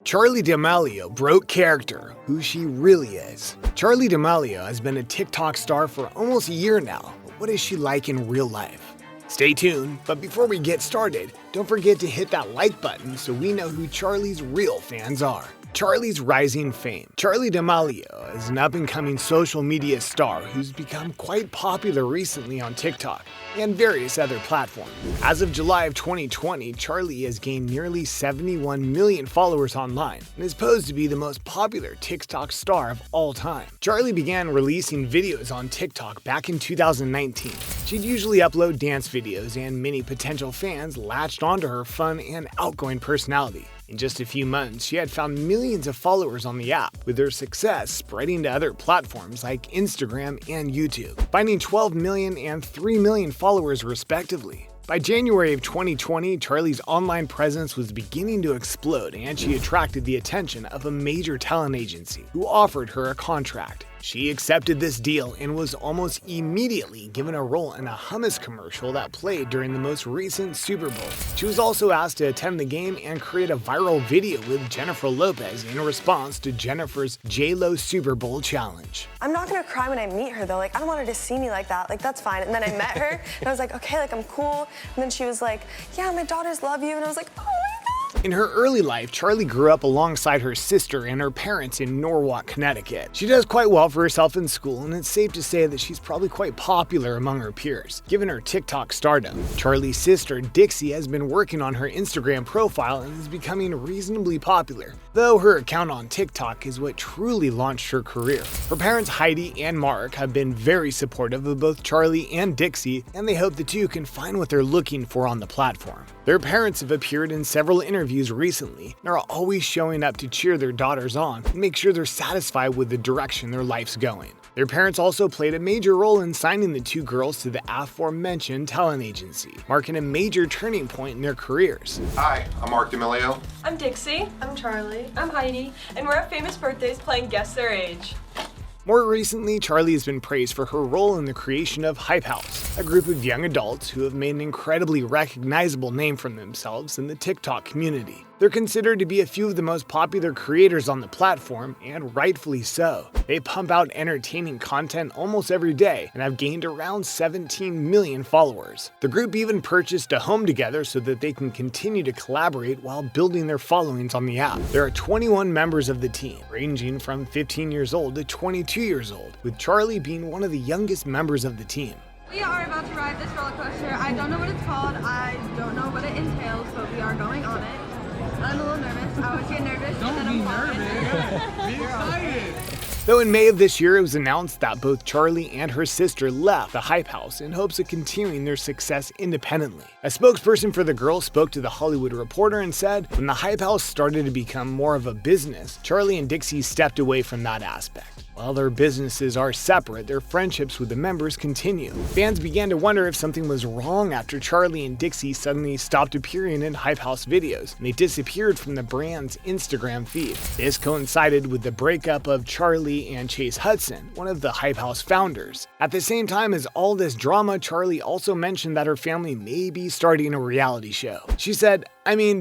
Charli D'Amelio broke character, who she really is. Charli D'Amelio has been a TikTok star for almost a year now, but what is she like in real life? Stay tuned, but before we get started, don't forget to hit that like button so we know who Charli's real fans are. Charli's rising fame. Charli D'Amelio is an up-and-coming social media star who's become quite popular recently on TikTok and various other platforms. As of July of 2020, Charli has gained nearly 71 million followers online and is posed to be the most popular TikTok star of all time. Charli began releasing videos on TikTok back in 2019. She'd usually upload dance videos, and many potential fans latched onto her fun and outgoing personality. In just a few months, she had found millions of followers on the app, with her success spreading to other platforms like Instagram and YouTube, finding 12 million and 3 million followers respectively. By January of 2020, Charli's online presence was beginning to explode, and she attracted the attention of a major talent agency who offered her a contract. She accepted this deal and was almost immediately given a role in a hummus commercial that played during the most recent Super Bowl. She was also asked to attend the game and create a viral video with Jennifer Lopez in response to Jennifer's J-Lo Super Bowl challenge. I'm not gonna cry when I meet her though. I don't want her to see me like that. That's fine. And then I met her and I was like, okay, I'm cool. And then she was like, yeah, my daughters love you. And I was like, oh my God. In her early life, Charli grew up alongside her sister and her parents in Norwalk, Connecticut. She does quite well for herself in school, and it's safe to say that she's probably quite popular among her peers, given her TikTok stardom. Charli's sister, Dixie, has been working on her Instagram profile and is becoming reasonably popular, though her account on TikTok is what truly launched her career. Her parents, Heidi and Mark, have been very supportive of both Charli and Dixie, and they hope the two can find what they're looking for on the platform. Their parents have appeared in several interviews recently and are always showing up to cheer their daughters on and make sure they're satisfied with the direction their life's going. Their parents also played a major role in signing the two girls to the aforementioned talent agency, marking a major turning point in their careers. Hi, I'm Mark D'Amelio. I'm Dixie. I'm Charli. I'm Heidi. And we're at Famous Birthdays playing Guess Their Age. More recently, Charli has been praised for her role in the creation of Hype House, a group of young adults who have made an incredibly recognizable name for themselves in the TikTok community. They're considered to be a few of the most popular creators on the platform, and rightfully so. They pump out entertaining content almost every day and have gained around 17 million followers. The group even purchased a home together so that they can continue to collaborate while building their followings on the app. There are 21 members of the team, ranging from 15 years old to 22 years old, with Charli being one of the youngest members of the team. We are about to ride this roller coaster. I don't know what it's called. I don't know what it entails, but we are going on it. I'm a little nervous. I always get nervous. Don't be nervous. Be excited. Though in May of this year, it was announced that both Charli and her sister left the Hype House in hopes of continuing their success independently. A spokesperson for the girls spoke to The Hollywood Reporter and said, when the Hype House started to become more of a business, Charli and Dixie stepped away from that aspect. While their businesses are separate, their friendships with the members continue. Fans began to wonder if something was wrong after Charli and Dixie suddenly stopped appearing in Hype House videos, and they disappeared from the brand's Instagram feed. This coincided with the breakup of Charli and Chase Hudson, one of the Hype House founders. At the same time as all this drama, Charli also mentioned that her family may be starting a reality show. She said,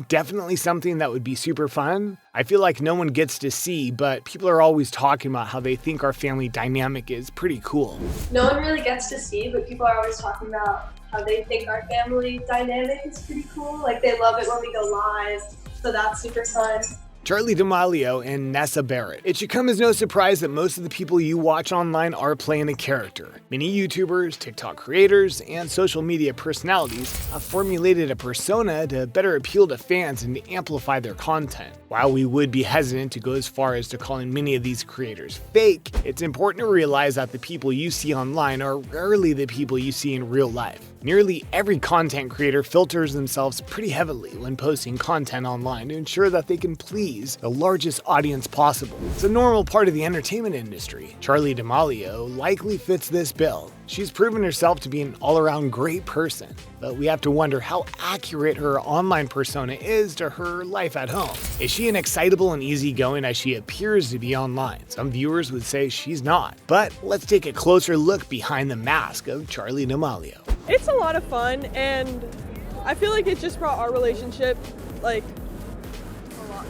definitely something that would be super fun. I feel like no one gets to see, but people are always talking about how they think our family dynamic is pretty cool. No one really gets to see, but people are always talking about how they think our family dynamic is pretty cool. They love it when we go live, so that's super fun. Charli D'Amelio and Nessa Barrett. It should come as no surprise that most of the people you watch online are playing a character. Many YouTubers, TikTok creators, and social media personalities have formulated a persona to better appeal to fans and to amplify their content. While we would be hesitant to go as far as to calling many of these creators fake, it's important to realize that the people you see online are rarely the people you see in real life. Nearly every content creator filters themselves pretty heavily when posting content online to ensure that they can please the largest audience possible. It's a normal part of the entertainment industry. Charli D'Amelio likely fits this bill. She's proven herself to be an all-around great person, but we have to wonder how accurate her online persona is to her life at home. Is she an excitable and easygoing as she appears to be online? Some viewers would say she's not, but let's take a closer look behind the mask of Charli D'Amelio. It's a lot of fun, and I feel like it just brought our relationship,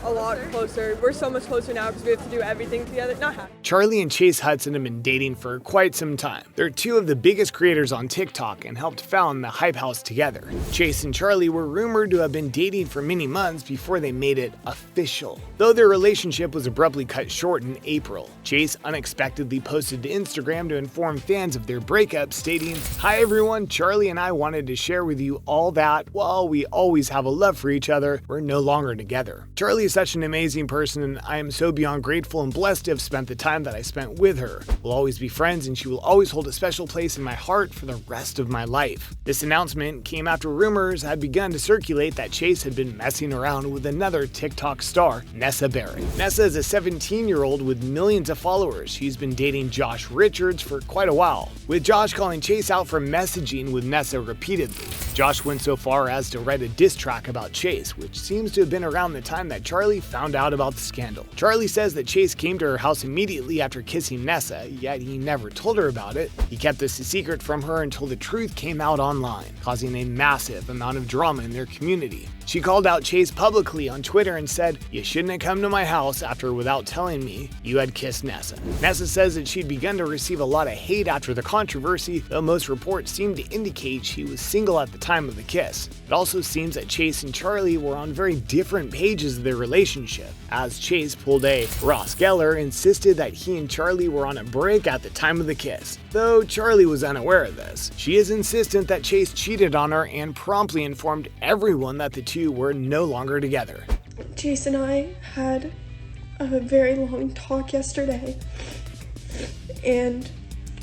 a lot closer. We're so much closer now because we have to do everything together. Not half. Charli and Chase Hudson have been dating for quite some time. They're two of the biggest creators on TikTok and helped found the Hype House together. Chase and Charli were rumored to have been dating for many months before they made it official, though their relationship was abruptly cut short in April. Chase unexpectedly posted to Instagram to inform fans of their breakup, stating, "Hi everyone, Charli and I wanted to share with you all that while we always have a love for each other, we're no longer together. Charli is such an amazing person and I am so beyond grateful and blessed to have spent the time that I spent with her. We'll always be friends and she will always hold a special place in my heart for the rest of my life." This announcement came after rumors had begun to circulate that Chase had been messing around with another TikTok star, Nessa Barrett. Nessa is a 17-year-old with millions of followers. She's been dating Josh Richards for quite a while, with Josh calling Chase out for messaging with Nessa repeatedly. Josh went so far as to write a diss track about Chase, which seems to have been around the time that Charli found out about the scandal. Charli says that Chase came to her house immediately after kissing Nessa, yet he never told her about it. He kept this a secret from her until the truth came out online, causing a massive amount of drama in their community. She called out Chase publicly on Twitter and said, "You shouldn't have come to my house after without telling me you had kissed Nessa." Nessa says that she'd begun to receive a lot of hate after the controversy, though most reports seem to indicate she was single at the time of the kiss. It also seems that Chase and Charli were on very different pages of their relationship, as Chase pulled a Ross Geller, insisted that he and Charli were on a break at the time of the kiss, though Charli was unaware of this. She is insistent that Chase cheated on her and promptly informed everyone that the two were no longer together. Chase and I had a very long talk yesterday, and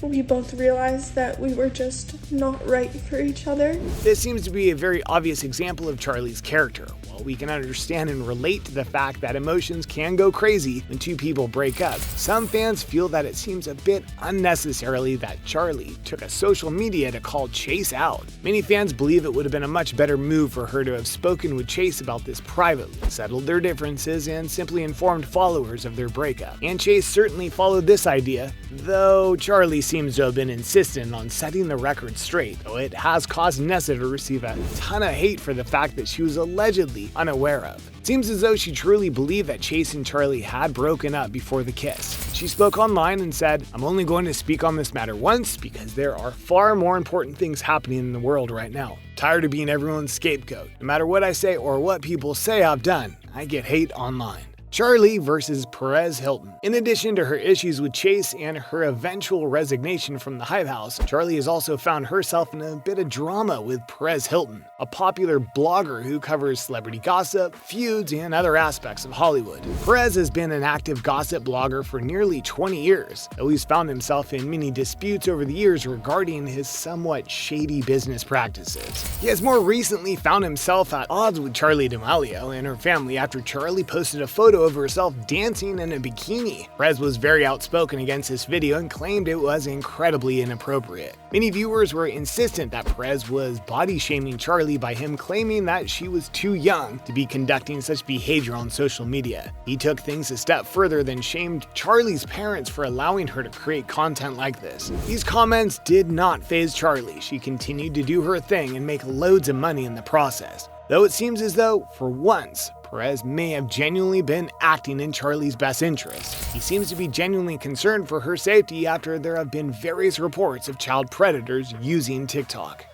we both realized that we were just not right for each other. This seems to be a very obvious example of Charli's character. While we can understand and relate to the fact that emotions can go crazy when two people break up, some fans feel that it seems a bit unnecessarily that Charli took a social media to call Chase out. Many fans believe it would have been a much better move for her to have spoken with Chase about this privately, settled their differences, and simply informed followers of their breakup. And Chase certainly followed this idea, though Charli seems to have been insistent on setting the record straight, though it has caused Nessa to receive a ton of hate for the fact that she was allegedly unaware of. It seems as though she truly believed that Chase and Charli had broken up before the kiss. She spoke online and said, "I'm only going to speak on this matter once because there are far more important things happening in the world right now. Tired of being everyone's scapegoat. No matter what I say or what people say I've done, I get hate online." Charli versus Perez Hilton. In addition to her issues with Chase and her eventual resignation from the Hype House, Charli has also found herself in a bit of drama with Perez Hilton, a popular blogger who covers celebrity gossip, feuds, and other aspects of Hollywood. Perez has been an active gossip blogger for nearly 20 years, though he's found himself in many disputes over the years regarding his somewhat shady business practices. He has more recently found himself at odds with Charli D'Amelio and her family after Charli posted a photo of herself dancing in a bikini. Perez was very outspoken against this video and claimed it was incredibly inappropriate. Many viewers were insistent that Perez was body-shaming Charli by him claiming that she was too young to be conducting such behavior on social media. He took things a step further than shamed Charli's parents for allowing her to create content like this. These comments did not faze Charli. She continued to do her thing and make loads of money in the process. Though it seems as though, for once, Perez may have genuinely been acting in Charli's best interest. He seems to be genuinely concerned for her safety after there have been various reports of child predators using TikTok.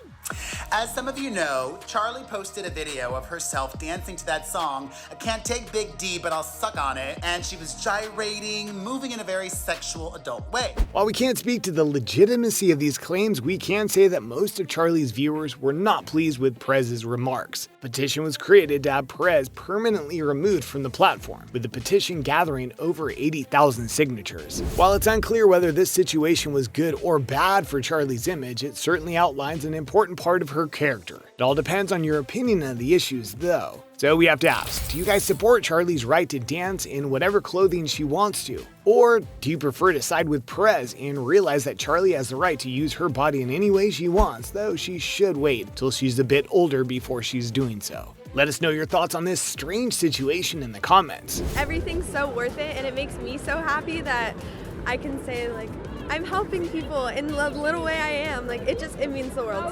As some of you know, Charli posted a video of herself dancing to that song, "I Can't Take Big D, But I'll Suck on It," and she was gyrating, moving in a very sexual adult way. While we can't speak to the legitimacy of these claims, we can say that most of Charli's viewers were not pleased with Perez's remarks. A petition was created to have Perez permanently removed from the platform, with the petition gathering over 80,000 signatures. While it's unclear whether this situation was good or bad for Charli's image, it certainly outlines an important part of her character. It all depends on your opinion on the issues, though. So we have to ask, do you guys support Charli's right to dance in whatever clothing she wants to? Or do you prefer to side with Perez and realize that Charli has the right to use her body in any way she wants, though she should wait till she's a bit older before she's doing so? Let us know your thoughts on this strange situation in the comments. Everything's so worth it, and it makes me so happy that I can say, like, I'm helping people in the little way I am. Like, it means the world to me.